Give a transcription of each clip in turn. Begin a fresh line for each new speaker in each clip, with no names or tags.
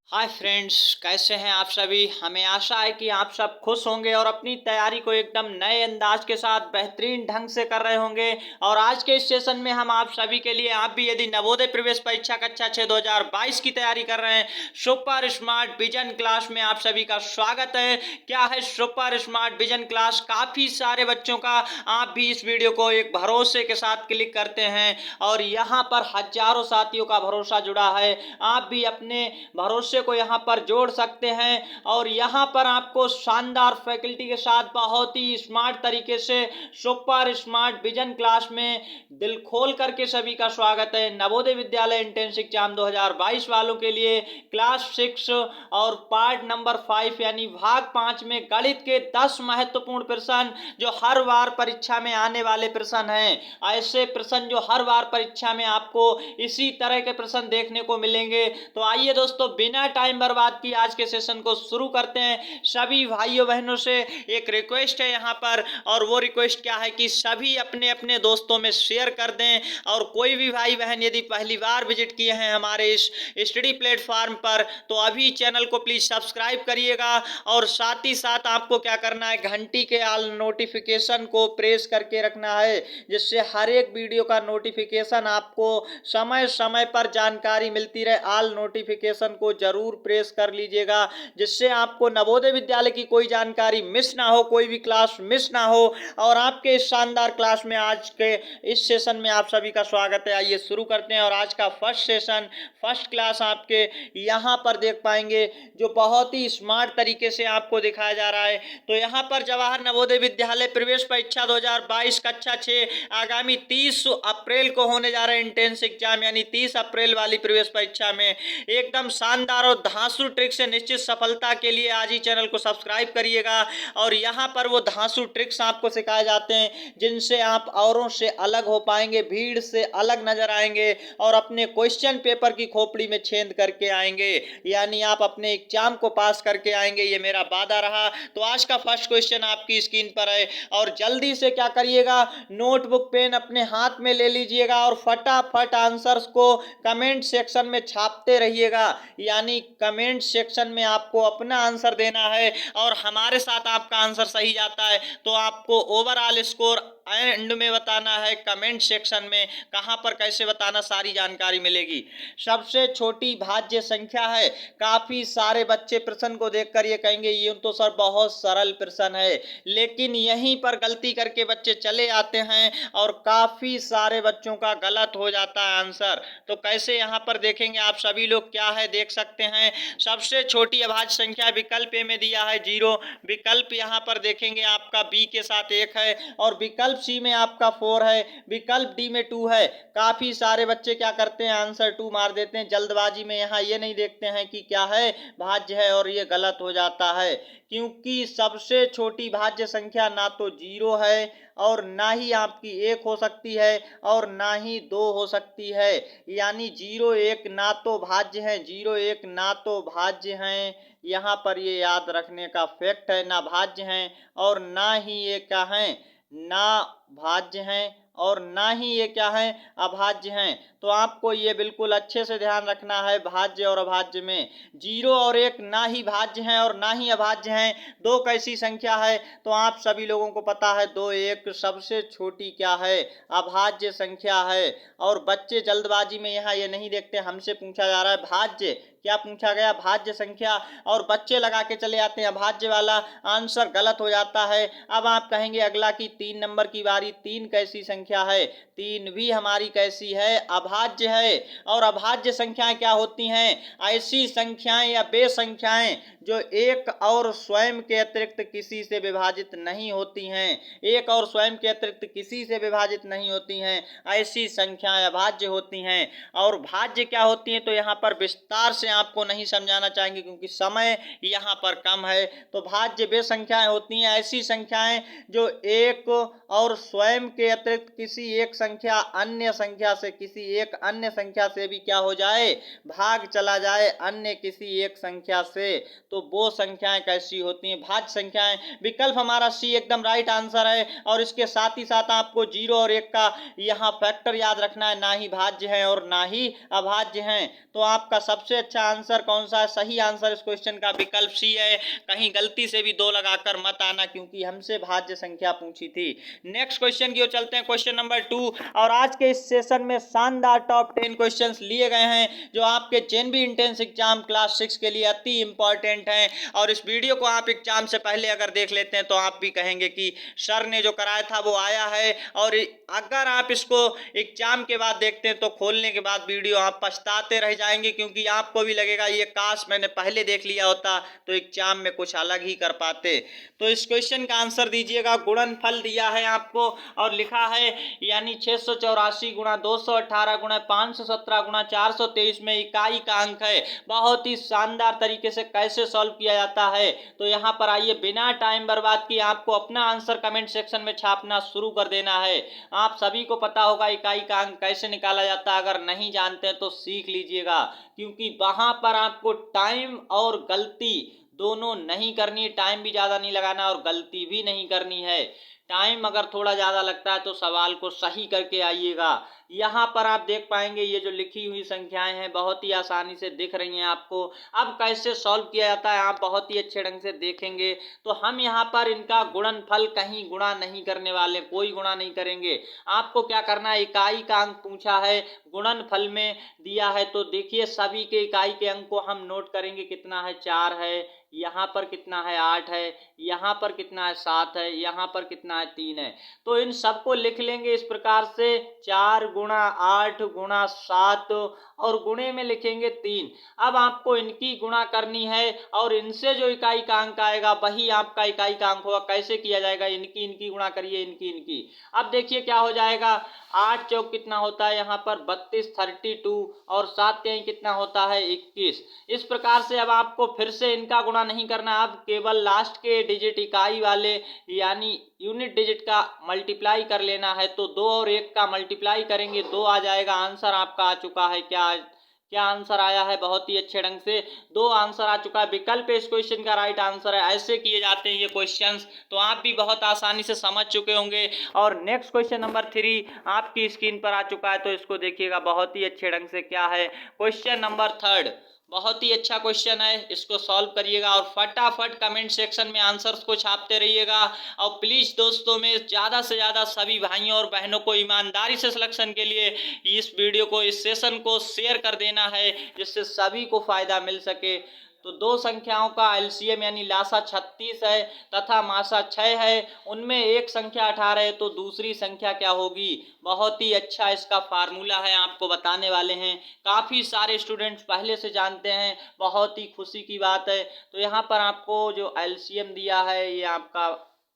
Hi friends, कैसे हैं आप सभी। हमें आशा है कि आप सब खुश होंगे और अपनी तैयारी को एकदम नए अंदाज के साथ बेहतरीन ढंग से कर रहे होंगे। और आज के इस सेशन में हम आप सभी के लिए, आप भी यदि नवोदय प्रवेश परीक्षा कक्षा 6 2022 की तैयारी कर रहे हैं, सुपर स्मार्ट विजन क्लास में आप सभी का स्वागत है। क्या है सुपर स्मार्ट विजन क्लास? काफ़ी सारे बच्चों का आप भी इस वीडियो को एक भरोसे के साथ क्लिक करते हैं और यहाँ पर हजारों साथियों का भरोसा जुड़ा है। आप भी अपने भरोसे को यहाँ पर जोड़ सकते हैं और यहाँ पर आपको शानदार फैकल्टी के साथ बहुत ही स्मार्ट तरीके से सुपर स्मार्ट विजन क्लास में दिल खोल करके सभी का स्वागत है। नवोदय विद्यालय एंट्रेंस एग्जाम 2022 वालों के लिए क्लास 6 और पार्ट नंबर 5 यानी भाग 5 में गणित के 10 महत्वपूर्ण प्रश्न जो हर बार परीक्षा में आने वाले प्रश्न हैं। ऐसे प्रश्न जो हर बार परीक्षा में आपको इसी तरह के प्रश्न देखने को मिलेंगे। तो आइए दोस्तों, बिना टाइम बर्बाद किए आज के सेशन को शुरू करते हैं। सभी भाइयों बहनों से एक रिक्वेस्ट है यहाँ पर, और वो रिक्वेस्ट क्या है कि सभी अपने अपने दोस्तों में शेयर कर दें। और कोई भी भाई बहन यदि पहली बार विजिट किए हैं हमारे इस स्टडी प्लेटफॉर्म पर, तो अभी चैनल को प्लीज सब्सक्राइब करिएगा। और साथ ही साथ आपको क्या करना है, घंटी के ऑल नोटिफिकेशन को प्रेस करके रखना है, जिससे हर एक वीडियो का नोटिफिकेशन आपको समय समय पर जानकारी मिलती रहे। ऑल नोटिफिकेशन को जरूर प्रेस कर लीजिएगा, जिससे आपको नवोदय विद्यालय की कोई जानकारी मिस ना हो, कोई भी क्लास मिस ना हो। और आपके इस शानदार क्लास में आज के इस सेशन में आप सभी का स्वागत है। आइए शुरू करते हैं। और आज का फर्स्ट सेशन, फर्स्ट क्लास आपके यहाँ पर देख पाएंगे, जो बहुत ही स्मार्ट तरीके से आपको दिखाया जा रहा है। तो यहाँ पर जवाहर नवोदय विद्यालय प्रवेश परीक्षा 2022 कक्षा 6 आगामी 30 अप्रैल को होने जा रहे एंट्रेंस एग्जाम, यानी 30 अप्रैल वाली प्रवेश परीक्षा में एकदम शानदार और धांसू ट्रिक से निश्चित सफलता के लिए आज ही चैनल को सब्सक्राइब करिएगा। और यहाँ पर वो धांसू ट्रिक्स आपको सिखाए जाते हैं जिनसे आप औरों से अलग हो पाएंगे, भीड़ से अलग नजर आएंगे और अपने क्वेश्चन पेपर की खोपड़ी में छेद करके आएंगे, यानी आप अपने एग्जाम को पास करके आएंगे। ये मेरा वादा रहा। तो आज का फर्स्ट क्वेश्चन आपकी स्क्रीन पर है और जल्दी से क्या करिएगा, नोटबुक पेन अपने हाथ में ले लीजिएगा और फटाफट आंसर्स को कमेंट सेक्शन में छापते रहिएगा। यानी कमेंट सेक्शन में आपको अपना आंसर देना है और हमारे साथ आपका आंसर सही जाता है तो आपको ओवरऑल स्कोर एंड में बताना है। कमेंट सेक्शन में कहां पर कैसे बताना, सारी जानकारी मिलेगी। सबसे छोटी भाज्य संख्या है। काफी सारे बच्चे प्रश्न को देखकर ये कहेंगे ये तो सर बहुत सरल प्रश्न है, लेकिन यहीं पर गलती करके बच्चे चले आते हैं और काफी सारे बच्चों का गलत हो जाता है आंसर। तो कैसे यहाँ पर देखेंगे आप सभी लोग, क्या है देख सकते हैं। सबसे छोटी अभाज्य संख्या विकल्प ए में दिया है 0, विकल्प यहाँ पर देखेंगे आपका बी के साथ 1 है और विकल्प सी में आपका 4 है, विकल्प डी में 2 है। काफी सारे बच्चे क्या करते हैं, आंसर 2 मार देते हैं जल्दबाजी में। यहाँ ये नहीं देखते हैं कि क्या है, भाज्य है, और ये गलत हो जाता है, क्योंकि सबसे छोटी भाज्य संख्या ना तो 0 है और ना ही आपकी 1 हो सकती है और ना ही 2 हो सकती है। यानी 0 1 ना तो भाज्य है, 0 1 ना तो भाज्य हैं। यहाँ पर ये याद रखने का फैक्ट है, ना भाज्य हैं और ना ही ये क्या हैं, ना भाज्य हैं और ना ही ये क्या है, अभाज्य हैं। तो आपको ये बिल्कुल अच्छे से ध्यान रखना है, भाज्य और अभाज्य में 0 और 1 ना ही भाज्य हैं और ना ही अभाज्य हैं। 2 कैसी संख्या है, तो आप सभी लोगों को पता है 2 1 सबसे छोटी क्या है, अभाज्य संख्या है। और बच्चे जल्दबाजी में यहाँ ये नहीं देखते, हमसे पूछा जा रहा है भाज्य, क्या पूछा गया, भाज्य संख्या, और बच्चे लगा के चले आते हैं अभाज्य वाला, आंसर गलत हो जाता है। अब आप कहेंगे अगला की 3 नंबर की बारी, 3 कैसी संख्या है, 3 भी हमारी कैसी है, अभाज्य है। और अभाज्य संख्याएं क्या होती हैं, ऐसी संख्याएं या वे संख्याएं जो एक और स्वयं के अतिरिक्त किसी से विभाजित नहीं होती हैं, एक और स्वयं के अतिरिक्त किसी से विभाजित नहीं होती हैं, ऐसी संख्याएं अभाज्य होती हैं। और भाज्य क्या होती हैं, तो यहाँ पर विस्तार से आपको नहीं समझाना चाहेंगे क्योंकि समय यहाँ पर कम है। तो भाज्य वे संख्याएं होती हैं, ऐसी संख्याएं जो एक और स्वयं के अतिरिक्त किसी एक संख्या अन्य संख्या से, किसी एक अन्य संख्या से भी क्या हो जाए, भाग चला जाए अन्य किसी एक संख्या से, तो वो संख्याएं कैसी होती हैं, भाज्य संख्याएं। विकल्प हमारा सी एकदम राइट आंसर है। और इसके साथ ही साथ आपको 0 और 1 का यहाँ फैक्टर याद रखना है, ना ही भाज्य है और ना ही अभाज्य हैं। तो आपका सबसे अच्छा आंसर कौन सा है, सही आंसर इस क्वेश्चन का विकल्प सी है। कहीं गलती से भी 2 लगाकर मत आना, क्योंकि हमसे भाज्य संख्या पूछी थी। नेक्स्ट क्वेश्चन की ओर चलते हैं, क्वेश्चन नंबर 2। और आज के इस सेशन में शानदार टॉप 10 क्वेश्चंस लिए गए हैं, जो आपके जेएनवी इंट्रेंस एग्जाम क्लास 6 के लिए अति इंपॉर्टेंट हैं। और इस वीडियो को आप एग्जाम से पहले अगर देख लेते हैं तो आप भी कहेंगे कि सर ने जो कराया था वो आया है। और अगर आप इसको एग्जाम के बाद देखते हैं तो खोलने के बाद वीडियो आप पछताते रह जाएंगे, क्योंकि आपको भी लगेगा ये काश मैंने पहले देख लिया होता तो एग्जाम में कुछ अलग ही कर पाते। तो इस क्वेश्चन का आंसर दीजिएगा। गुणनफल दिया है आपको और लिखा है यानी 684 गुणा 218 गुणा 517 गुणा 423 में इकाई का अंक है। बहुत ही शानदार तरीके से कैसे सॉल्व किया जाता है, तो यहाँ पर आइए बिना टाइम बर्बाद किए आपको अपना आंसर कमेंट सेक्शन में छापना शुरू कर देना है। आप सभी को पता होगा इकाई का अंक कैसे निकाला जाता है, अगर नहीं जानते हैं तो सीख लीजिएगा, क्योंकि वहां पर आपको टाइम और गलती दोनों नहीं करनी, टाइम भी ज़्यादा नहीं लगाना और गलती भी नहीं करनी है। टाइम अगर थोड़ा ज़्यादा लगता है तो सवाल को सही करके आइएगा। यहाँ पर आप देख पाएंगे ये जो लिखी हुई संख्याएं हैं बहुत ही आसानी से दिख रही हैं आपको। अब कैसे सॉल्व किया जाता है आप बहुत ही अच्छे ढंग से देखेंगे। तो हम यहाँ पर इनका गुणनफल कहीं गुणा नहीं करने वाले, कोई गुणा नहीं करेंगे। आपको क्या करना है, इकाई का अंक पूछा है, गुणनफल में दिया है, तो देखिए सभी के इकाई के अंक को हम नोट करेंगे। कितना है, 4 है, यहाँ पर कितना है, 8 है, यहाँ पर कितना है, 7 है, यहाँ पर कितना है, 3 है। तो इन सबको लिख लेंगे इस प्रकार से, 4 गुणा 8 गुणा 7 और गुणे में लिखेंगे 3। अब आपको इनकी गुणा करनी है और इनसे जो इकाई का अंक आएगा वही आपका इकाई का अंक होगा। कैसे किया जाएगा, इनकी इनकी गुणा करिए, इनकी इनकी। अब देखिए क्या हो जाएगा, 8 चौक कितना होता है यहाँ पर 32 32 और 7 तिहाई कितना होता है 21। इस प्रकार से अब आपको फिर से इनका गुणा नहीं करना, अब केवल लास्ट के डिजिट इकाई वाले यानी यूनिट डिजिट का मल्टीप्लाई कर लेना है। तो 2 और 1 का मल्टीप्लाई करेंगे, 2 आ जाएगा। आंसर आपका आ चुका है, क्या आंसर आया है, बहुत ही अच्छे ढंग से 2 आंसर आ चुका है। विकल्प इस क्वेश्चन का राइट आंसर है। ऐसे किए जाते हैं ये क्वेश्चंस, तो आप भी बहुत आसानी से समझ चुके होंगे। और नेक्स्ट क्वेश्चन नंबर 3 आपकी स्क्रीन पर आ चुका है, तो इसको देखिएगा बहुत ही अच्छे ढंग से। क्या है, क्वेश्चन नंबर 3 बहुत ही अच्छा क्वेश्चन है, इसको सॉल्व करिएगा और फटाफट कमेंट सेक्शन में आंसर्स को छापते रहिएगा। और प्लीज़ दोस्तों में ज़्यादा से ज़्यादा सभी भाइयों और बहनों को ईमानदारी से सिलेक्शन के लिए इस वीडियो को, इस सेशन को शेयर कर देना है, जिससे सभी को फ़ायदा मिल सके। तो 2 संख्याओं का एलसीएम यानी लासा 36 है तथा मासा 6 है, उनमें एक संख्या 18 है, तो दूसरी संख्या क्या होगी। बहुत ही अच्छा इसका फार्मूला है, आपको बताने वाले हैं। काफ़ी सारे स्टूडेंट्स पहले से जानते हैं, बहुत ही खुशी की बात है। तो यहाँ पर आपको जो एलसीएम दिया है ये आपका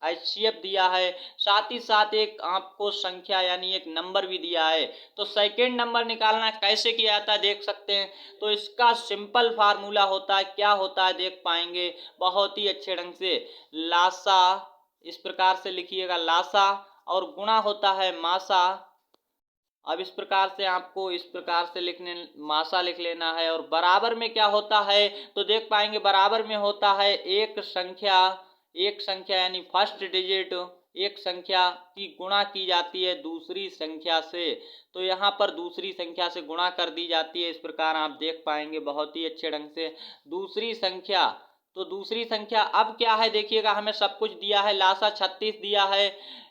एचसीएफ दिया है, साथ ही साथ एक आपको संख्या यानी एक नंबर भी दिया है। तो सेकेंड नंबर निकालना कैसे किया जाता है देख सकते हैं। तो इसका सिंपल फार्मूला होता है, क्या होता है देख पाएंगे बहुत ही अच्छे ढंग से। लासा इस प्रकार से लिखिएगा, लासा, और गुणा होता है मासा। अब इस प्रकार से आपको इस प्रकार से लिखने, मासा लिख लेना है। और बराबर में क्या होता है तो देख पाएंगे, बराबर में होता है एक संख्या यानी फर्स्ट डिजिट, एक संख्या की गुणा की जाती है दूसरी संख्या से। तो यहाँ पर दूसरी संख्या से गुणा कर दी जाती है, इस प्रकार आप देख पाएंगे बहुत ही अच्छे ढंग से। दूसरी संख्या, तो दूसरी संख्या अब क्या है देखिएगा, हमें सब कुछ दिया है, लासा 36 दिया है,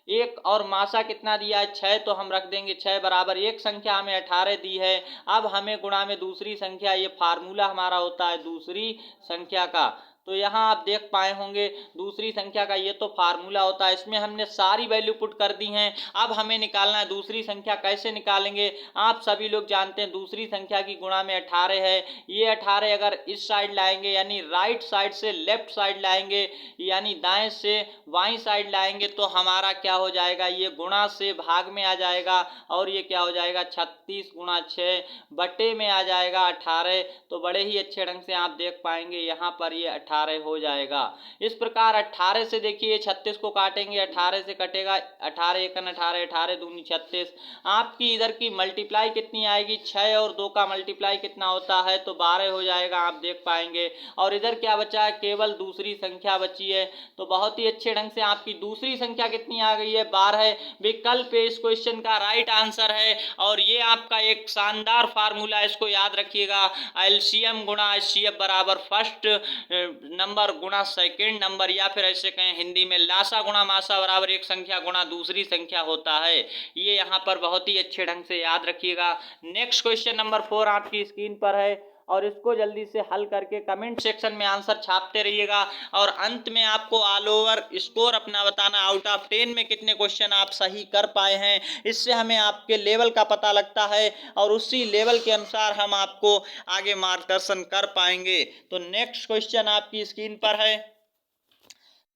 एक और मासा कितना दिया है 6, तो हम रख देंगे 6 बराबर एक संख्या हमें 18 दी है। अब हमें गुणा में दूसरी संख्या, ये फार्मूला हमारा होता है दूसरी संख्या का। तो यहाँ आप देख पाए होंगे दूसरी संख्या का ये तो फार्मूला होता है, इसमें हमने सारी वैल्यू पुट कर दी हैं। अब हमें निकालना है दूसरी संख्या, कैसे निकालेंगे आप सभी लोग जानते हैं। दूसरी संख्या की गुणा में 18 है, ये 18 अगर इस साइड लाएंगे यानी राइट साइड से लेफ्ट साइड लाएंगे यानी दाएं से बाईं साइड लाएंगे, तो हमारा क्या हो जाएगा, ये गुणा से भाग में आ जाएगा और ये क्या हो जाएगा 36 गुणा 6 बटे में आ जाएगा 18। तो बड़े ही अच्छे ढंग से आप देख पाएंगे यहाँ पर ये 18 18 हो जाएगा। इस प्रकार 18 से देखिए 36 को काटेंगे, 18 से कटेगा 18 एकन 18, 18 दूनी 36। आपकी इधर की मल्टीप्लाई कितनी आएगी, 6 और 2 का मल्टीप्लाई कितना होता है, तो 12 हो जाएगा, आप देख पाएंगे। और इधर क्या बचा है, केवल दूसरी संख्या बची है। तो बहुत ही अच्छे ढंग से आपकी दूसरी संख्या कितनी आ गई है, 12। विकल्प इस क्वेश्चन का राइट आंसर है। और ये आपका एक शानदार फार्मूला, इसको याद रखिएगा, एलसीएम गुणा एचसीएफ बराबर फर्स्ट नंबर गुणा सेकंड नंबर, या फिर ऐसे कहें हिंदी में लासा गुणा मासा बराबर एक संख्या गुणा दूसरी संख्या होता है। ये यहाँ पर बहुत ही अच्छे ढंग से याद रखिएगा। नेक्स्ट क्वेश्चन नंबर 4 आपकी स्क्रीन पर है, और इसको जल्दी से हल करके कमेंट सेक्शन में आंसर छापते रहिएगा। और अंत में आपको ऑल ओवर स्कोर अपना बताना, आउट ऑफ 10 में कितने क्वेश्चन आप सही कर पाए हैं। इससे हमें आपके लेवल का पता लगता है, और उसी लेवल के अनुसार हम आपको आगे मार्गदर्शन कर पाएंगे। तो नेक्स्ट क्वेश्चन आपकी स्क्रीन पर है,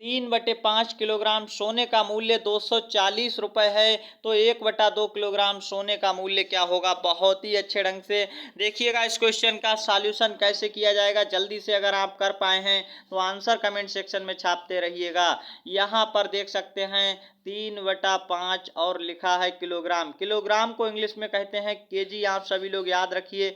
3/5 किलोग्राम सोने का मूल्य 240 रुपये है, तो 1/2 किलोग्राम सोने का मूल्य क्या होगा। बहुत ही अच्छे ढंग से देखिएगा इस क्वेश्चन का सॉल्यूशन कैसे किया जाएगा। जल्दी से अगर आप कर पाए हैं तो आंसर कमेंट सेक्शन में छापते रहिएगा। यहाँ पर देख सकते हैं 3/5 और लिखा है किलोग्राम। किलोग्राम को इंग्लिश में कहते हैं केजी, आप सभी लोग याद रखिए।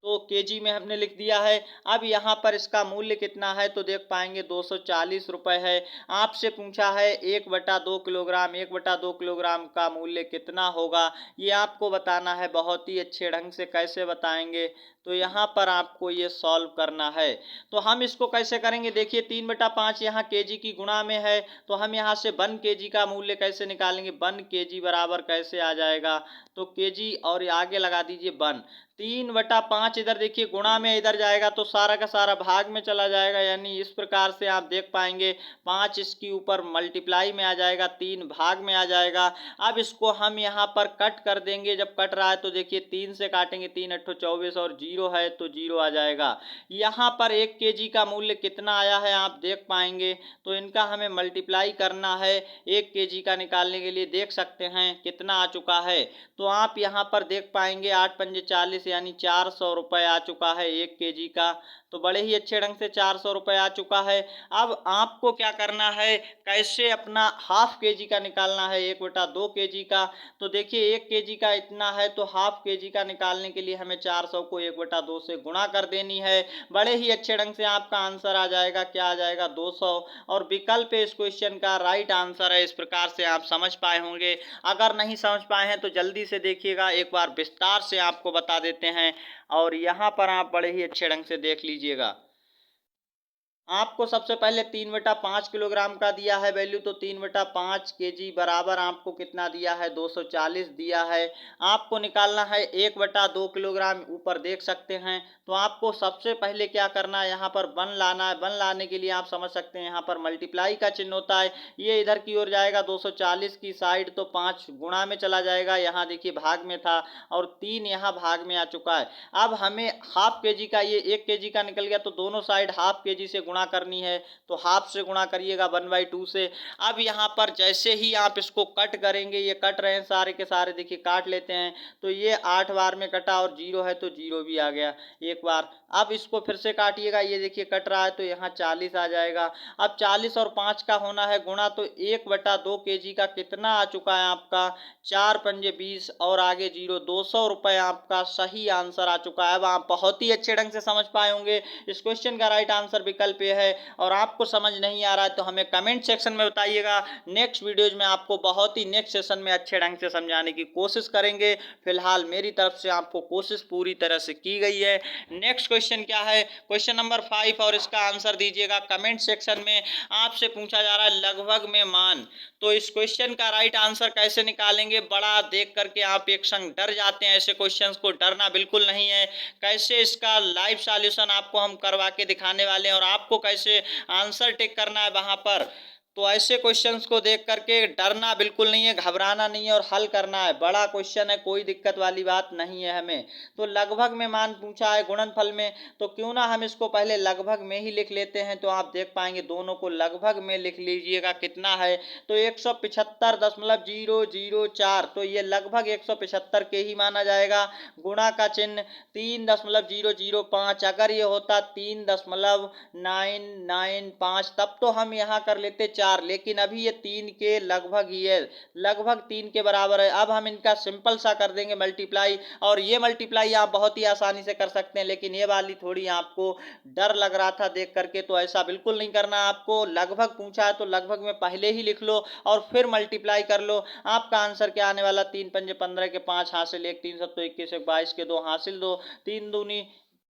तो केजी में हमने लिख दिया है। अब यहाँ पर इसका मूल्य कितना है, तो देख पाएंगे 240 रुपये है। आपसे पूछा है 1/2 किलोग्राम, 1/2 किलोग्राम का मूल्य कितना होगा, ये आपको बताना है। बहुत ही अच्छे ढंग से कैसे बताएंगे, तो यहाँ पर आपको ये सॉल्व करना है। तो हम इसको कैसे करेंगे, देखिए 3/5 यहाँ केजी की गुणा में है, तो हम यहाँ से 1 केजी का मूल्य कैसे निकालेंगे। 1 केजी बराबर कैसे आ जाएगा, तो केजी और आगे लगा दीजिए 1। 3/5 इधर देखिए गुणा में इधर जाएगा तो सारा का सारा भाग में चला जाएगा, यानी इस प्रकार से आप देख पाएंगे 5 इसके ऊपर मल्टीप्लाई में आ जाएगा, 3 भाग में आ जाएगा। अब इसको हम यहाँ पर कट कर देंगे। जब कट रहा है तो देखिए 3 से काटेंगे, 3 8 24 और 0 है तो 0 आ जाएगा। यहाँ पर 1 केजी का मूल्य कितना आया है आप देख पाएंगे, तो इनका हमें मल्टीप्लाई करना है 1 केजी का निकालने के लिए। देख सकते हैं कितना आ चुका है, तो आप यहाँ पर देख पाएंगे 8 पंजे 40 यानी 400 रुपये आ चुका है 1 केजी का। तो बड़े ही अच्छे ढंग से 400 रुपये आ चुका है। अब आपको क्या करना है, कैसे अपना हाफ केजी का निकालना है 1/2 केजी का। तो देखिए 1 केजी का इतना है, तो हाफ केजी का निकालने के लिए हमें 400 को 1/2 से गुणा कर देनी है। बड़े ही अच्छे ढंग से आपका आंसर आ जाएगा, क्या आ जाएगा 200। और विकल्प इस क्वेश्चन का राइट आंसर है। इस प्रकार से आप समझ पाए होंगे। अगर नहीं समझ पाए हैं तो जल्दी से देखिएगा, एक बार विस्तार से आपको बता देते हैं। और यहाँ पर आप बड़े ही अच्छे ढंग से देख लीजिएगा। आपको सबसे पहले 3/5 किलोग्राम का दिया है वैल्यू, तो 3/5 केजी बराबर आपको कितना दिया है 240 दिया है। आपको निकालना है 1/2 किलोग्राम, ऊपर देख सकते हैं। तो आपको सबसे पहले क्या करना है, यहाँ पर 1 लाना है। 1 लाने के लिए आप समझ सकते हैं यहाँ पर मल्टीप्लाई का चिन्ह होता है, ये इधर की ओर जाएगा 240 की साइड, तो 5 गुणा में चला जाएगा। यहाँ देखिए भाग में था और 3 यहाँ भाग में आ चुका है। अब हमें हाफ केजी का, ये 1 केजी का निकल गया, तो दोनों साइड हाफ केजी से गुणा करनी है, तो हाफ से गुणा करिएगा 1/2 से। अब यहाँ पर जैसे ही आप इसको कट करेंगे, ये कट रहे हैं सारे के सारे, देखिए काट लेते हैं, तो ये 8 बार में कटा और 0 है तो 0 भी आ गया एक बार। अब इसको फिर से काटिएगा, ये देखिए कट रहा है तो यहाँ 40 आ जाएगा। अब 40 और 5 का होना है गुणा, तो 1/2 केजी का कितना आ चुका है आपका 4 पंजे 20 और आगे 0, 200 रुपये आपका सही आंसर आ चुका है। अब आप बहुत ही अच्छे ढंग से समझ पाए होंगे। इस क्वेश्चन का राइट आंसर विकल्प ये है। और आपको समझ नहीं आ रहा है तो हमें कमेंट सेक्शन में बताइएगा। नेक्स्ट वीडियोज में आपको बहुत ही नेक्स्ट सेशन में अच्छे ढंग से समझाने की कोशिश करेंगे। फिलहाल मेरी तरफ से आपको कोशिश पूरी तरह से की गई है। नेक्स्ट क्वेश्चन क्या है, क्वेश्चन नंबर 5, और इसका आंसर दीजिएगा कमेंट सेक्शन में। आपसे पूछा जा रहा है लगभग में मान, तो इस क्वेश्चन का राइट आंसर कैसे निकालेंगे। बड़ा देख करके आप एक संग डर जाते हैं, ऐसे क्वेश्चंस को डरना बिल्कुल नहीं है। कैसे इसका लाइव सॉल्यूशन आपको हम करवा के दिखाने वाले हैं, और आपको कैसे आंसर टिक करना है वहां पर, तो ऐसे क्वेश्चंस को देख करके डरना बिल्कुल नहीं है, घबराना नहीं है और हल करना है। बड़ा क्वेश्चन है, कोई दिक्कत वाली बात नहीं है हमें। तो लगभग में मान पूछा है गुणनफल में, तो क्यों ना हम इसको पहले लगभग में ही लिख लेते हैं। तो आप देख पाएंगे दोनों को लगभग में लिख लीजिएगा कितना है, तो 175.004, तो ये लगभग 175 के ही माना जाएगा। गुणा का चिन्ह 3.005, अगर ये होता 3.995 तब तो हम यहाँ कर लेते 4, लेकिन अभी ये 3 के लगभग ही है, लगभग 3 के बराबर है। अब हम इनका सिंपल सा कर देंगे मल्टीप्लाई, और ये मल्टीप्लाई आप बहुत ही आसानी से कर सकते हैं, लेकिन ये वाली थोड़ी आपको डर लग रहा था देख करके, तो ऐसा बिल्कुल नहीं करना आपको। लगभग पूछा है तो लगभग में पहले ही लिख लो और फिर मल्टीप्लाई कर लो। आपका आंसर क्या आने वाला, 3 पंजे 15 के 5 हासिल 1, 3 सत्तो 21, 1 22 के 2 हासिल 2, 3 दूनी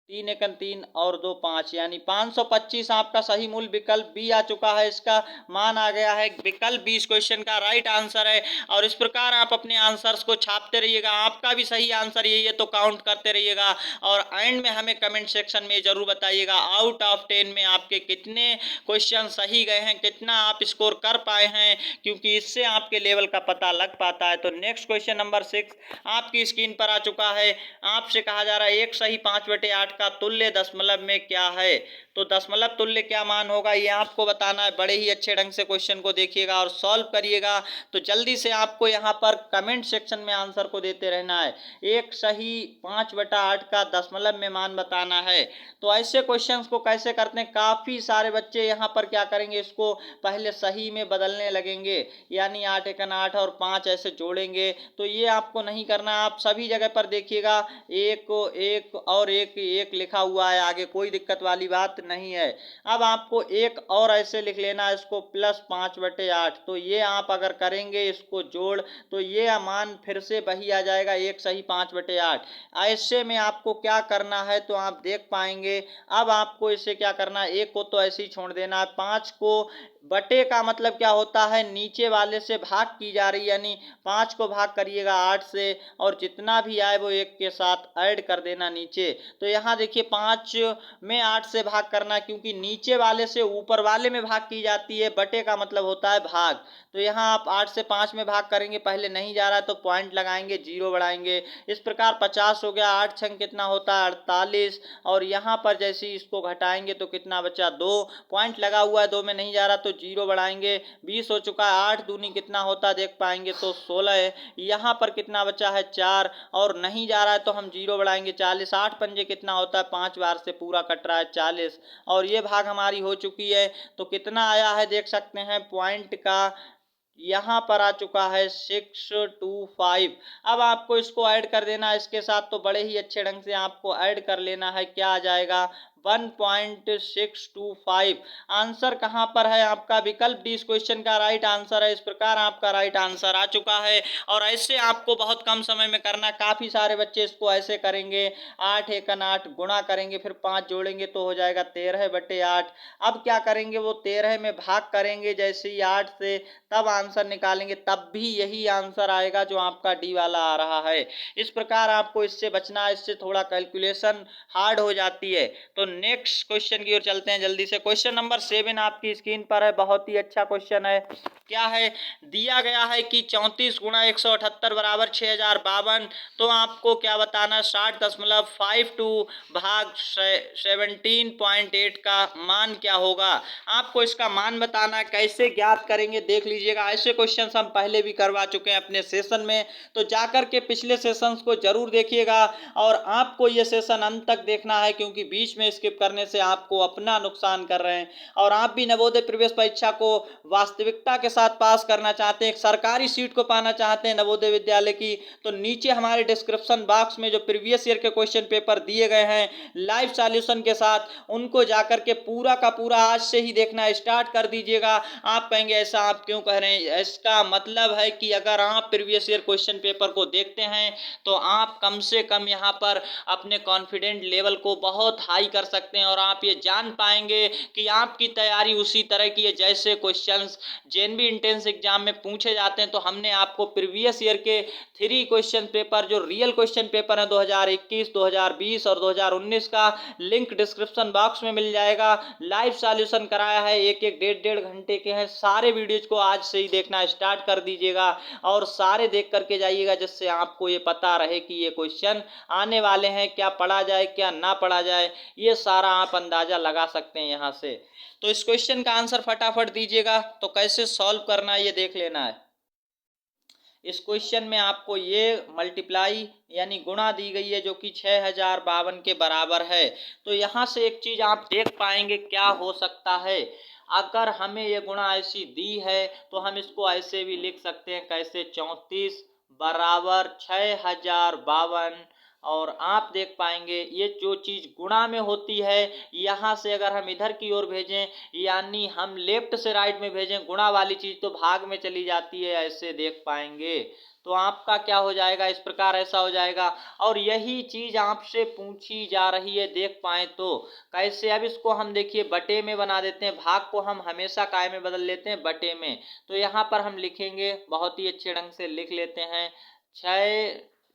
3 एकन 3 और 2 5, यानी 525 आपका सही मूल विकल्प बी आ चुका है। इसका मान आ गया है विकल्प बी, इस क्वेश्चन का राइट आंसर है। और इस प्रकार आप अपने आंसर्स को छापते रहिएगा, आपका भी सही आंसर यही है तो काउंट करते रहिएगा। और एंड में हमें कमेंट सेक्शन में जरूर बताइएगा आउट ऑफ 10 में आपके कितने क्वेश्चन सही गए हैं, कितना आप स्कोर कर पाए हैं, क्योंकि इससे आपके लेवल का पता लग पाता है। तो नेक्स्ट क्वेश्चन नंबर 6 आपकी स्क्रीन पर आ चुका है। आपसे कहा जा रहा है एक सही 5/8 का तुल्य दशमलव में क्या है। तो दशमलव तुल्य क्या मान होगा ये आपको बताना है। बड़े ही अच्छे ढंग से क्वेश्चन को देखिएगा और सॉल्व करिएगा। तो जल्दी से आपको यहाँ पर कमेंट सेक्शन में आंसर को देते रहना है। एक सही 5/8 का दशमलव में मान बताना है। तो ऐसे क्वेश्चंस को कैसे करते हैं, काफ़ी सारे बच्चे यहाँ पर क्या करेंगे, इसको पहले सही में बदलने लगेंगे, यानी 8 एकन 8 और 5 ऐसे जोड़ेंगे। तो ये आपको नहीं करना। आप सभी जगह पर देखिएगा एक एक और एक लिखा हुआ है आगे, कोई दिक्कत वाली बात नहीं है। अब आपको एक और ऐसे लिख लेना है इसको प्लस 5/8। तो ये आप अगर करेंगे इसको जोड़, तो ये मान फिर से वही आ जाएगा एक सही 5/8। ऐसे में आपको क्या करना है तो आप देख पाएंगे। अब आपको इसे क्या करना है, एक को तो ऐसे ही छोड़ देना है, 5 को बटे का मतलब क्या होता है, नीचे वाले से भाग की जा रही, यानी 5 को भाग करिएगा 8 से और जितना भी आए वो 1 के साथ ऐड कर देना नीचे। तो यहाँ देखिए 5 में 8 से भाग करना, क्योंकि नीचे वाले से ऊपर वाले में भाग की जाती है, बटे का मतलब होता है भाग। तो यहाँ आप 8 से 5 में भाग करेंगे, पहले नहीं जा रहा है तो पॉइंट लगाएंगे, 0 बढ़ाएंगे। इस प्रकार 50 हो गया, 8 छंग कितना होता है 48, और यहाँ पर जैसे इसको घटाएंगे तो कितना बचा 2, पॉइंट लगा हुआ है 2 में नहीं जा रहा तो 0 बढ़ाएंगे, 20 हो चुका है। 8 दूनी कितना होता है देख पाएंगे तो 16 है। यहाँ पर कितना बचा है 4, और नहीं जा रहा है तो हम 0 बढ़ाएंगे 40। 8 पंजे कितना होता है 5 बार से पूरा कट रहा है 40, और ये भाग हमारी हो चुकी है। तो कितना आया है देख सकते हैं पॉइंट का, यहाँ पर आ चुका है 625। अब आपको इसको ऐड कर देना है इसके साथ, तो बड़े ही अच्छे ढंग से आपको ऐड कर लेना है। क्या आ जाएगा 1.625। आंसर कहाँ पर है आपका, विकल्प डी इस क्वेश्चन का राइट आंसर है। इस प्रकार आपका राइट आंसर आ चुका है। और ऐसे आपको बहुत कम समय में करना, काफ़ी सारे बच्चे इसको ऐसे करेंगे, 8 एकन 8 गुणा करेंगे, फिर 5 जोड़ेंगे तो हो जाएगा 13/8। अब क्या करेंगे, वो 13 में भाग करेंगे जैसे ही 8 से, तब आंसर निकालेंगे, तब भी यही आंसर आएगा जो आपका डी वाला आ रहा है। इस प्रकार आपको इससे बचना है, इससे थोड़ा कैलकुलेशन हार्ड हो जाती है। तो नेक्स्ट क्वेश्चन की ओर चलते हैं जल्दी से। क्वेश्चन नंबर 7 आपकी स्क्रीन पर है, बहुत ही अच्छा क्वेश्चन है। क्या है, दिया गया है कि 34 गुणा 178 बराबर 6052। तो आपको क्या बताना, 60.52 भाग 17.8 का मान क्या होगा। आपको इसका मान बताना है। कैसे ज्ञात करेंगे देख लीजिएगा। ऐसे क्वेश्चन हम पहले भी करवा चुके हैं अपने सेशन में, तो जाकर के पिछले सेशंस को जरूर देखिएगा। और आपको ये सेशन अंत तक देखना है, क्योंकि बीच में स्किप करने से आपको अपना नुकसान कर रहे हैं। और आप भी नवोदय प्रवेश परीक्षा को वास्तविकता के साथ पास करना चाहते हैं, एक सरकारी सीट को पाना चाहते हैं नवोदय विद्यालय की, तो नीचे हमारे डिस्क्रिप्शन बॉक्स में जो प्रीवियस ईयर के क्वेश्चन पेपर दिए गए हैं लाइव सॉल्यूशन के साथ, उनको जाकर के पूरा का पूरा आज से ही देखना स्टार्ट कर दीजिएगा। आप कहेंगे ऐसा आप क्यों कह रहे हैं, इसका मतलब है कि अगर आप प्रीवियस ईयर क्वेश्चन पेपर को देखते हैं तो आप कम से कम यहाँ पर अपने कॉन्फिडेंट लेवल को बहुत हाई कर सकते हैं और आप ये जान पाएंगे कि आपकी तैयारी उसी तरह की है जैसे क्वेश्चंस जेएनवी इंट्रेंस एग्जाम में पूछे जाते हैं। तो हमने आपको प्रीवियस ईयर के 3 क्वेश्चन पेपर जो रियल क्वेश्चन पेपर है 2021, 2020 और 2019 का लिंक डिस्क्रिप्शन बॉक्स में मिल जाएगा। लाइव सॉल्यूशन कराया है, एक एक डेढ़ घंटे के हैं। सारे वीडियोज को आज से ही देखना स्टार्ट कर दीजिएगा और सारे देख करके जाइएगा, जिससे आपको ये पता रहे कि ये क्वेश्चन आने वाले हैं, क्या पढ़ा जाए क्या ना पढ़ा जाए, ये सारा आप अंदाजा लगा सकते हैं यहाँ से। तो इस क्वेश्चन का आंसर फटाफट दीजिएगा। तो कैसे सॉल्व करना है ये देख लेना है। इस क्वेश्चन में आपको ये मल्टीप्लाई यानी गुणा दी गई है जो कि 6052 के बराबर है। तो यहाँ से एक चीज आप देख पाएंगे क्या हो सकता है। अगर हमें ये गुणा ऐसी दी है तो हम इसको ऐसे भी लिख सकते हैं, कैसे 34 बराबर 6052। और आप देख पाएंगे ये जो चीज गुणा में होती है, यहाँ से अगर हम इधर की ओर भेजें यानी हम लेफ्ट से राइट में भेजें, गुणा वाली चीज तो भाग में चली जाती है, ऐसे देख पाएंगे। तो आपका क्या हो जाएगा, इस प्रकार ऐसा हो जाएगा। और यही चीज आपसे पूछी जा रही है, देख पाए तो कैसे। अब इसको हम देखिए बटे में बना देते हैं, भाग को हम हमेशा काय में बदल लेते हैं, बटे में। तो यहाँ पर हम लिखेंगे, बहुत ही अच्छे ढंग से लिख लेते हैं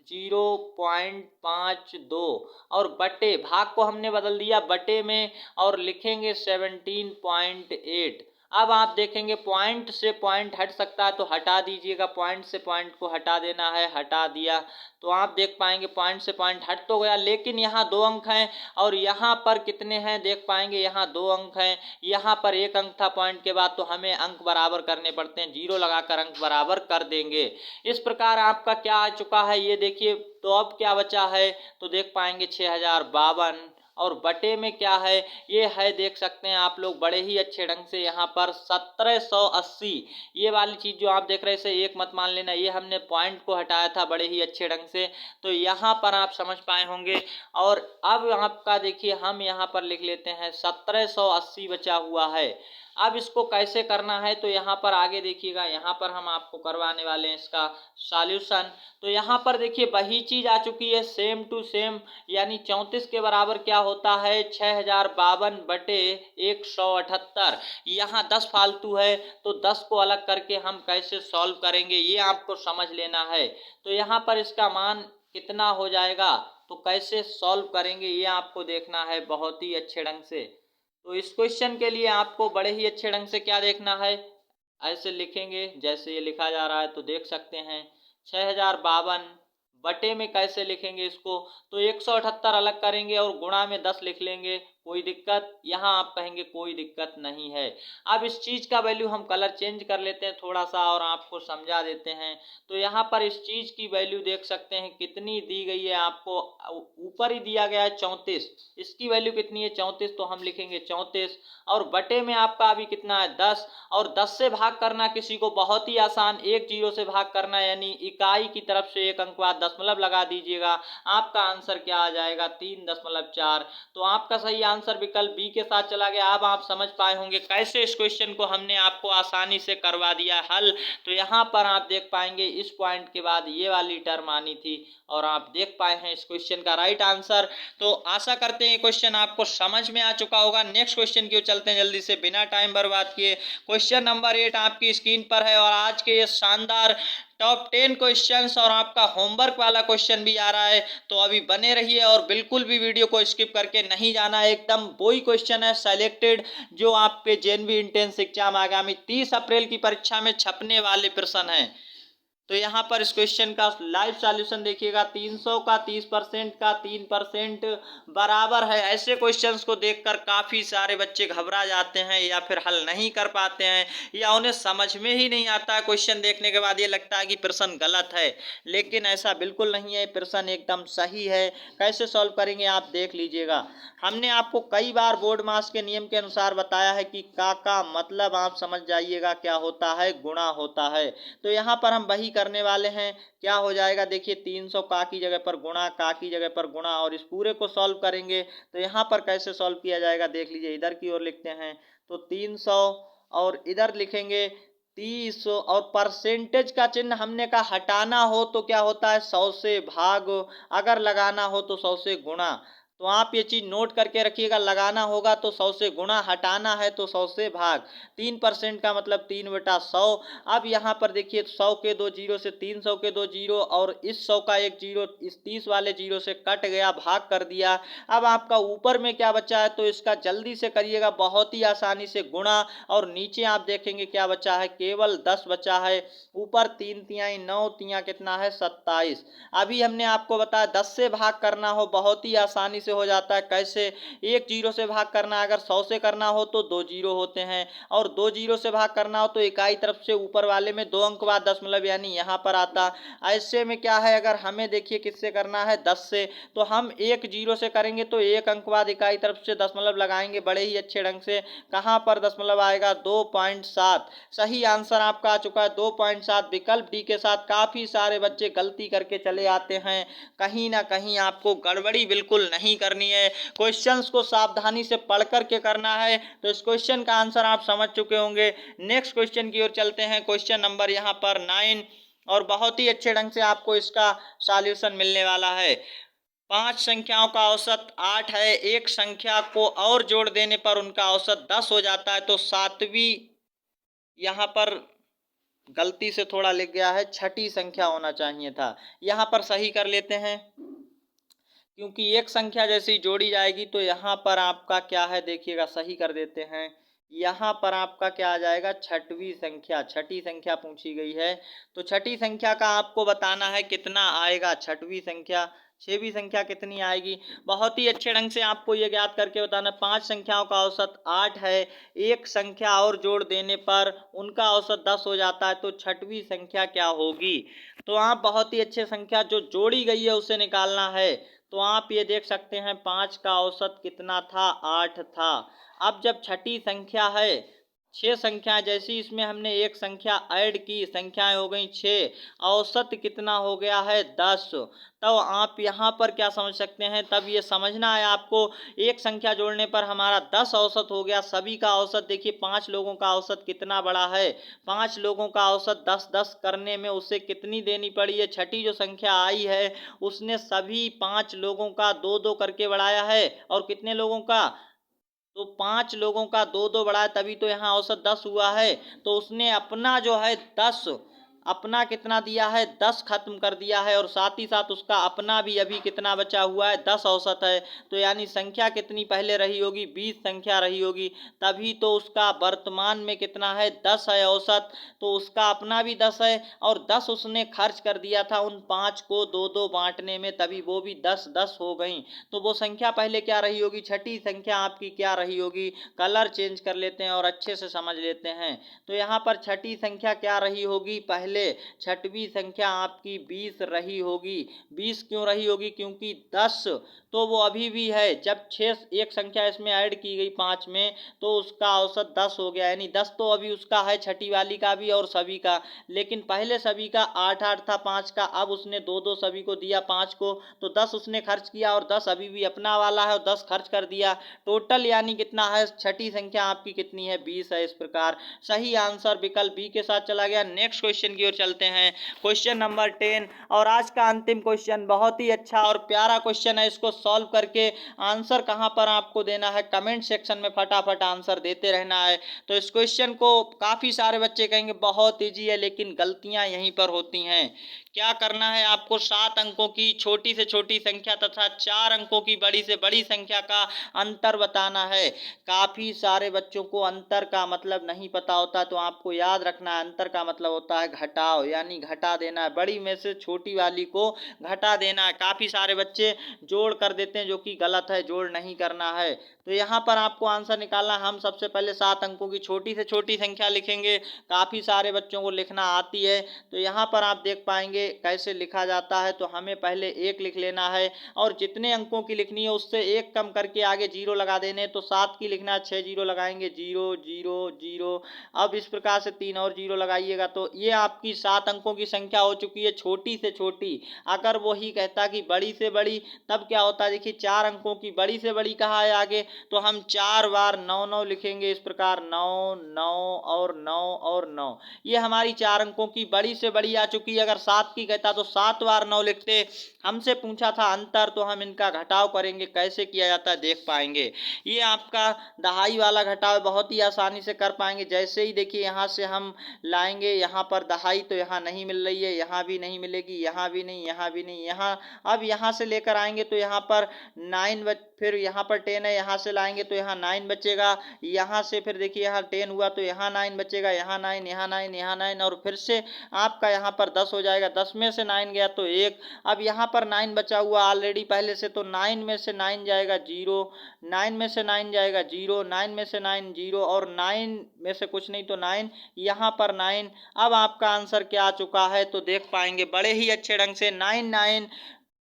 0.52 और बटे, भाग को हमने बदल दिया बटे में और लिखेंगे 17.8। अब आप देखेंगे पॉइंट से पॉइंट हट सकता है तो हटा दीजिएगा, पॉइंट से पॉइंट को हटा देना है, हटा दिया। तो आप देख पाएंगे पॉइंट से पॉइंट हट तो गया, लेकिन यहाँ 2 अंक हैं और यहाँ पर कितने हैं देख पाएंगे, यहाँ 2 अंक हैं, यहाँ पर 1 अंक था पॉइंट के बाद, तो हमें अंक बराबर करने पड़ते हैं, 0 लगाकर अंक बराबर कर देंगे। इस प्रकार आपका क्या आ चुका है ये देखिए। तो अब क्या बचा है तो देख पाएंगे 6052 और बटे में क्या है, ये है देख सकते हैं आप लोग बड़े ही अच्छे ढंग से, यहाँ पर 1780। ये वाली चीज जो आप देख रहे हैं एक मत मान लेना, ये हमने पॉइंट को हटाया था बड़े ही अच्छे ढंग से, तो यहाँ पर आप समझ पाए होंगे। और अब आपका देखिए हम यहाँ पर लिख लेते हैं 1780 बचा हुआ है। अब इसको कैसे करना है तो यहाँ पर आगे देखिएगा, यहाँ पर हम आपको करवाने वाले हैं इसका सॉल्यूशन। तो यहाँ पर देखिए वही चीज आ चुकी है सेम टू सेम, यानी 34 के बराबर क्या होता है 6052 बटे 178। यहाँ 10 फालतू है तो 10 को अलग करके हम कैसे सॉल्व करेंगे ये आपको समझ लेना है। तो यहाँ पर इसका मान कितना हो जाएगा तो कैसे सॉल्व करेंगे ये आपको देखना है बहुत ही अच्छे ढंग से। तो इस क्वेश्चन के लिए आपको बड़े ही अच्छे ढंग से क्या देखना है, ऐसे लिखेंगे जैसे ये लिखा जा रहा है। तो देख सकते हैं 6052 बटे में कैसे लिखेंगे इसको, तो 178 अलग करेंगे और गुणा में 10 लिख लेंगे, कोई दिक्कत, यहाँ आप कहेंगे कोई दिक्कत नहीं है। अब इस चीज का वैल्यू हम कलर चेंज कर लेते हैं थोड़ा सा और आपको समझा देते हैं। तो यहाँ पर इस चीज की वैल्यू देख सकते हैं कितनी दी गई है आपको, ऊपर ही दिया गया है 34, इसकी वैल्यू कितनी है 34, तो हम लिखेंगे 34 और बटे में आपका अभी कितना है 10, और 10 से भाग करना किसी को बहुत ही आसान, 1 0 से भाग करना यानी इकाई की तरफ से 1 अंक बाद दशमलव लगा दीजिएगा, आपका आंसर क्या आ जाएगा 3.4। तो आपका सही आंसर विकल्प बी के साथ चला गया। अब आप समझ पाए होंगे कैसे इस क्वेश्चन को हमने आपको आसानी से करवा दिया हल। तो यहाँ पर आप देख पाएंगे इस पॉइंट के बाद ये वाली टर्म आनी थी और आप देख पाए हैं इस क्वेश्चन का राइट आंसर। तो आशा करते हैं क्वेश्चन आपको समझ में आ चुका होगा। नेक्स्ट क्वेश्चन की ओर चलते हैं जल्दी से बिना टाइम बर्बाद किए। क्वेश्चन नंबर 8 आपकी स्क्रीन पर है और आज के ये शानदार टॉप 10 क्वेश्चंस और आपका होमवर्क वाला क्वेश्चन भी आ रहा है। तो अभी बने रहिए और बिल्कुल भी वीडियो को स्किप करके नहीं जाना है। एकदम वही क्वेश्चन है सेलेक्टेड जो आपके जेएनवी इंट्रेंस एग्जाम आगामी 30 अप्रैल की परीक्षा में छपने वाले प्रश्न हैं। तो यहाँ पर इस क्वेश्चन का लाइव सॉल्यूशन देखिएगा, 300 का 30% का 3% बराबर है। ऐसे क्वेश्चंस को देखकर काफ़ी सारे बच्चे घबरा जाते हैं या फिर हल नहीं कर पाते हैं या उन्हें समझ में ही नहीं आता है। क्वेश्चन देखने के बाद ये लगता है कि प्रश्न गलत है, लेकिन ऐसा बिल्कुल नहीं है, प्रश्न एकदम सही है। कैसे सॉल्व करेंगे आप देख लीजिएगा। हमने आपको कई बार बोर्ड मास के नियम के अनुसार बताया है कि का मतलब आप समझ जाइएगा क्या होता है, गुणा होता है। तो यहाँ पर हम वही करने वाले हैं। क्या हो जाएगा देखिए 300 का की जगह पर गुणा, का की जगह पर गुणा और इस पूरे को सॉल्व करेंगे। तो यहाँ पर कैसे सॉल्व किया जाएगा देख लीजिए, इधर की ओर लिखते हैं तो 300 और इधर लिखेंगे 30 और परसेंटेज का चिन्ह हमने कहा हटाना हो तो क्या होता है 100 से भाग, अगर लगाना हो तो 100 से गुणा। तो आप ये चीज़ नोट करके रखिएगा। लगाना होगा तो 100 से गुणा, हटाना है तो 100 से भाग। 3% का मतलब 3/100। अब यहाँ पर देखिए 100 के 2 जीरो से 300 के 2 जीरो, और इस 100 का एक जीरो इस 30 वाले जीरो से कट गया, भाग कर दिया। अब आपका ऊपर में क्या बचा है, तो इसका जल्दी से करिएगा, बहुत ही आसानी से गुणा, और नीचे आप देखेंगे क्या बचा है, केवल 10 बचा है। ऊपर 3 तिहाई 9 तिया कितना है, 27। अभी हमने आपको बताया 10 से भाग करना हो बहुत ही आसानी से हो जाता है। कैसे, एक जीरो से भाग करना है, अगर 100 से करना हो तो 2 जीरो होते हैं, और 2 जीरो से भाग करना हो तो इकाई तरफ से ऊपर वाले में 2 अंक बाद दशमलव यानी यहाँ पर आता। ऐसे में क्या है, अगर हमें देखिए किससे करना है, 10 से, तो हम 1 जीरो से करेंगे तो 1 अंक बाद इकाई तरफ से दशमलव लगाएंगे बड़े ही अच्छे ढंग से। कहाँ पर दशमलव आएगा, 2.7। सही आंसर आपका आ चुका है 2.7। विकल्प डी के साथ काफी सारे बच्चे गलती करके चले आते हैं। कहीं ना कहीं आपको गड़बड़ी बिल्कुल नहीं करनी है, क्वेश्चंस को सावधानी से पढ़ करके करना है। तो इस क्वेश्चन का आंसर आप समझ चुके होंगे। नेक्स्ट क्वेश्चन की ओर चलते हैं। क्वेश्चन नंबर यहाँ पर 9, और बहुत ही अच्छे ढंग से आपको इसका सॉल्यूशन मिलने वाला है। 5 संख्याओं का औसत 8 है, एक संख्या को और जोड़ देने पर उनका औसत 10 हो जाता है, तो 7वीं, यहाँ पर गलती से थोड़ा लिख गया है, 6ठी संख्या होना चाहिए था। यहाँ पर सही कर लेते हैं, क्योंकि एक संख्या जैसी जोड़ी जाएगी तो यहाँ पर आपका क्या है, देखिएगा सही कर देते हैं। यहाँ पर आपका क्या आ जाएगा, 6वीं संख्या, 6ठी संख्या पूछी गई है। तो 6ठी संख्या का आपको बताना है कितना आएगा, 6वीं संख्या। 6वीं संख्या कितनी आएगी, बहुत ही अच्छे ढंग से आपको ये ज्ञात करके बताना। 5 संख्याओं का औसत 8 है, एक संख्या और जोड़ देने पर उनका औसत 10 हो जाता है, तो 6वीं संख्या क्या होगी। तो आप बहुत ही अच्छे संख्या जो जोड़ी गई है उसे निकालना है। तो आप ये देख सकते हैं 5 का औसत कितना था, 8 था। अब जब 6ठी संख्या है, 6 संख्याएं, जैसी इसमें हमने एक संख्या ऐड की, संख्याएं हो गई 6, औसत कितना हो गया है, 10। तो आप यहाँ पर क्या समझ सकते हैं, तब ये समझना है आपको, एक संख्या जोड़ने पर हमारा 10 औसत हो गया। सभी का औसत देखिए, 5 लोगों का औसत कितना बड़ा है, 5 लोगों का औसत 10-10 करने में उसे कितनी देनी पड़ी है। 6ठी जो संख्या आई है उसने सभी 5 लोगों का 2-2 करके बढ़ाया है, और कितने लोगों का, तो 5 लोगों का 2-2 बढ़ाया, तभी तो यहाँ औसत 10 हुआ है। तो उसने अपना जो है 10, अपना कितना दिया है, 10 खत्म कर दिया है, और साथ ही साथ उसका अपना भी अभी कितना बचा हुआ है, 10 औसत है। तो यानी संख्या कितनी पहले रही होगी, 20 संख्या रही होगी, तभी तो उसका वर्तमान में कितना है, 10 है औसत। तो उसका अपना भी 10 है, और 10 उसने खर्च कर दिया था उन 5 को 2-2 बांटने में, तभी वो भी 10-10 हो गई। तो वो संख्या पहले क्या रही होगी, 6ठी संख्या आपकी क्या रही होगी। कलर चेंज कर लेते हैं और अच्छे से समझ लेते हैं। तो यहाँ पर 6ठी संख्या क्या रही होगी, पहले 6वीं संख्या आपकी 20 रही होगी। 20 क्यों रही होगी, क्योंकि 10 तो वो अभी भी है। जब 6 एक संख्या इसमें ऐड की गई 5 में, तो उसका औसत 10 हो गया, यानी 10 तो अभी उसका है, 6ठी वाली का भी और सभी का। लेकिन पहले सभी का 8-8 था 5 का, अब उसने 2-2 सभी को दिया 5 को, तो 10 उसने खर्च किया, और 10 अभी भी अपना वाला है, और 10 खर्च कर दिया। टोटल यानी कितना है, 6ठी संख्या आपकी कितनी है, 20 है। इस प्रकार सही आंसर विकल्प बी के साथ चला गया। नेक्स्ट क्वेश्चन की ओर चलते हैं। क्वेश्चन नंबर 10, और आज का अंतिम क्वेश्चन, बहुत ही अच्छा और प्यारा क्वेश्चन है। इसको सॉल्व करके आंसर कहां पर आपको देना है, कमेंट सेक्शन में फटाफट आंसर देते रहना है। तो इस क्वेश्चन को काफी सारे बच्चे कहेंगे बहुत इजी है, लेकिन गलतियां यहीं पर होती हैं। क्या करना है आपको, 7 अंकों की छोटी से छोटी संख्या तथा 4 अंकों की बड़ी से बड़ी संख्या का अंतर बताना है। काफी सारे बच्चों को अंतर का मतलब नहीं पता होता, तो आपको याद रखना है अंतर का मतलब होता है घटाव, यानी घटा देना है, बड़ी में से छोटी वाली को घटा देना है। काफी सारे बच्चे जोड़ कर देते हैं, जो कि गलत है, जोड़ नहीं करना है। तो यहाँ पर आपको आंसर निकालना, हम सबसे पहले 7 अंकों की छोटी से छोटी संख्या लिखेंगे। काफी सारे बच्चों को लिखना आती है, तो यहाँ पर आप देख पाएंगे कैसे लिखा जाता है। तो हमें पहले 1 लिख लेना है, और जितने अंकों की लिखनी है उससे 1 कम करके आगे 0 लगा देने। तो 7 की लिखना है, 6 0 लगाएंगे, 0 0 0। अब इस प्रकार से 3 और 0 लगाइएगा, तो ये आपकी 7 अंकों की संख्या हो चुकी है, छोटी से छोटी। अगर वही कहता कि बड़ी से बड़ी, तब क्या होता है, देखिए 4 अंकों की बड़ी से बड़ी कहाँ है आगे, तो हम 4 बार 9 9 लिखेंगे। इस प्रकार 9 9 और 9 और 9, ये हमारी 4 अंकों की बड़ी से बड़ी आ चुकी है। अगर 7 की कहता तो 7 बार 9 लिखते। हमसे पूछा था अंतर, तो हम इनका घटाव करेंगे, कैसे किया जाता है देख पाएंगे। ये आपका दहाई वाला घटाव बहुत ही आसानी से कर पाएंगे। जैसे ही देखिए यहाँ से हम लाएंगे यहाँ पर दहाई, तो यहाँ नहीं मिल रही है, यहाँ भी नहीं मिलेगी, यहाँ भी नहीं, यहाँ भी नहीं, यहाँ अब यहाँ से लेकर आएंगे तो यहाँ पर 9 फिर यहाँ पर 10 है, यहाँ से लाएंगे तो यहाँ 9 बचेगा। यहाँ से फिर देखिए यहाँ 10 हुआ तो यहाँ 9 बचेगा, यहाँ 9, यहाँ 9, यहाँ 9, और फिर से आपका यहाँ पर 10 हो जाएगा। 10 में से 9 गया तो 1। अब यहाँ पर 9 बचा हुआ ऑलरेडी पहले से, तो 9 में से 9 जाएगा 0, 9 में से 9 जाएगा 0, 9 में से 9 0, और 9 में से कुछ नहीं तो 9, यहाँ पर 9। अब आपका आंसर क्या आ चुका है तो देख पाएंगे बड़े ही अच्छे ढंग से, 9 9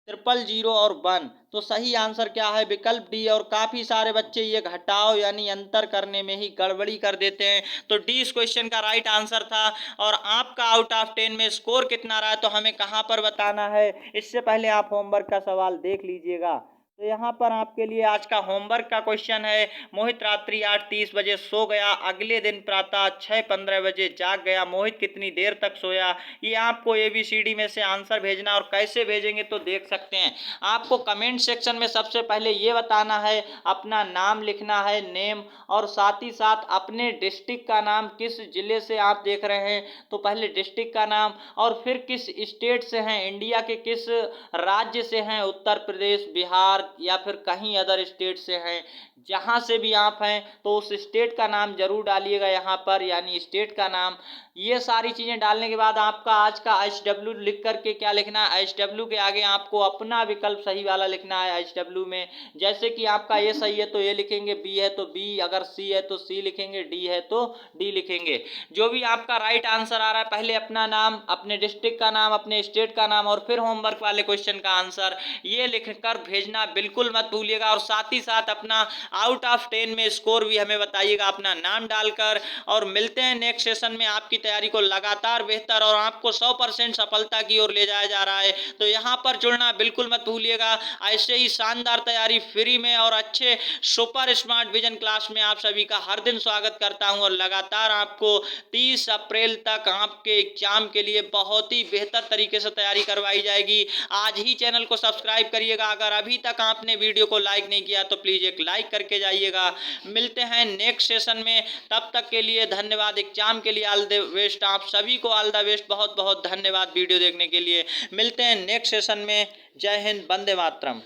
000 और 1। तो सही आंसर क्या है? विकल्प डी। और काफी सारे बच्चे ये घटाव यानी अंतर करने में ही गड़बड़ी कर देते हैं, तो डी इस क्वेश्चन का राइट आंसर था। और आपका आउट ऑफ 10 में स्कोर कितना रहा है तो हमें कहां पर बताना है, इससे पहले आप होमवर्क का सवाल देख लीजिएगा। तो यहाँ पर आपके लिए आज का होमवर्क का क्वेश्चन है, मोहित रात्रि 8:30 बजे सो गया, अगले दिन प्रातः 6:15 बजे जाग गया, मोहित कितनी देर तक सोया। ये आपको ABCD में से आंसर भेजना, और कैसे भेजेंगे तो देख सकते हैं। आपको कमेंट सेक्शन में सबसे पहले ये बताना है, अपना नाम लिखना है, नेम, और साथ ही साथ अपने डिस्ट्रिक्ट का नाम, किस जिले से आप देख रहे हैं तो पहले डिस्ट्रिक्ट का नाम, और फिर किस स्टेट से हैं, इंडिया के किस राज्य से हैं, उत्तर प्रदेश, बिहार या फिर कहीं अदर स्टेट से हैं, जहां से भी आप हैं तो उस स्टेट का नाम जरूर डालिएगा यहाँ पर, यानी स्टेट का नाम। ये सारी चीजें डालने के बाद आपका आज का HW लिख करके क्या लिखना है, HW के आगे आपको अपना विकल्प सही वाला लिखना है। HW में जैसे कि आपका ये सही है तो ये लिखेंगे, B है तो B, अगर C है तो C लिखेंगे, D है तो D लिखेंगे। जो भी आपका राइट आंसर आ रहा है, पहले अपना नाम, अपने डिस्ट्रिक्ट का नाम, अपने स्टेट का नाम, और फिर होमवर्क वाले क्वेश्चन का आंसर, ये लिखकर भेजना बिल्कुल मत भूलिएगा। और साथ ही साथ अपना आउट ऑफ 10 में स्कोर भी हमें बताइएगा अपना नाम डालकर। और मिलते हैं नेक्स्ट सेशन में। आपकी तैयारी को लगातार बेहतर और आपको 100% सफलता की ओर ले जाया जा रहा है, तो यहाँ पर जुड़ना बिल्कुल मत भूलिएगा। ऐसे ही शानदार तैयारी फ्री में और अच्छे सुपर स्मार्ट विजन क्लास में आप सभी का हर दिन स्वागत करता हूँ। और लगातार आपको 30 अप्रैल तक आपके एग्जाम के लिए बहुत ही बेहतर तरीके से तैयारी करवाई जाएगी। आज ही चैनल को सब्सक्राइब करिएगा। अगर अभी तक आपने वीडियो को लाइक नहीं किया तो प्लीज एक लाइक करके जाइएगा। मिलते हैं नेक्स्ट सेशन में, तब तक के लिए धन्यवाद। एग्जाम के लिए ऑल द बेस्ट, आप सभी को ऑल द बेस्ट। बहुत बहुत धन्यवाद वीडियो देखने के लिए। मिलते हैं नेक्स्ट सेशन में। जय हिंद, वंदे मातरम।